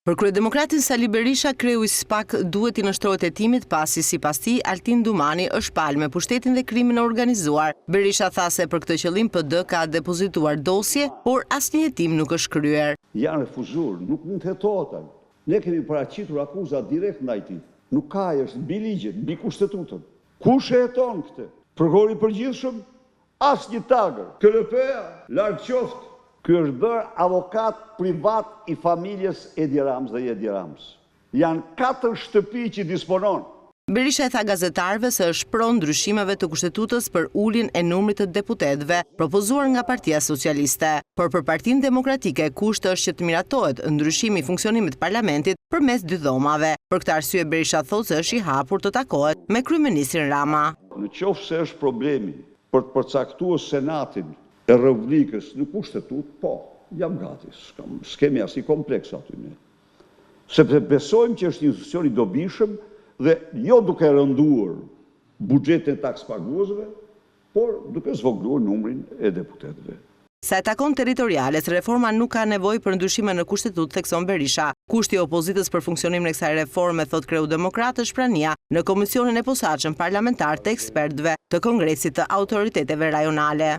Për kryedemokratin Sali Berisha, kreu i SPAK duhet i nështrohet hetimit pasi sipas tij Altin Dumani është palë me pushtetin dhe krimin e organizuar. Berisha tha se për këtë qëllim PD ka depozituar dosje, por asnjë hetim nuk është kryer. Janë refuzur, nuk mund të hetohen. Ne kemi paraqitur akuzat direkt ndaj tij. Nuk ka, është mbi ligjin, mbi kushtetutën. Kush e heton këtë? Prokurori i përgjithshëm? Asnjë tagër. KLP-ja, larg qoftë. Ky është bërë avokat privat i familjes Edi Rams dhe Edi Rams. Janë 4 shtëpi që disponon. Berisha e tha gazetarëve se është pronë ndryshimeve të kushtetutës për uljen e numrit të deputetëve propozuar nga Partia Socialiste. Por për Partinë Demokratike kushti është që të miratohet ndryshimi i funksionimit të parlamentit përmes 2 dhomave. Për këtë arsye Berisha thotë se është i hapur të takohet me kryeministrin Rama. Në qoftë se është problemi për të përcaktuar Senatin e Republikës në kushtetut, po, jam gati, s'kemi asnjë kompleks aty ne. Sepse besojmë që është një institucion i dobishëm dhe jo duke rënduar buxhetin e takspaguesve, por duke zvogëluar numrin e deputetëve. Sa e takon territoriales, reforma nuk ka nevojë për ndryshime në kushtetutë, thekson Berisha. Kushti i opozitës për funksionimin e kësaj reforme, thot kreu demokrat, është prania në komisionin e posaçëm parlamentar të ekspertëve të Kongresit të Autoriteteve Rajonale.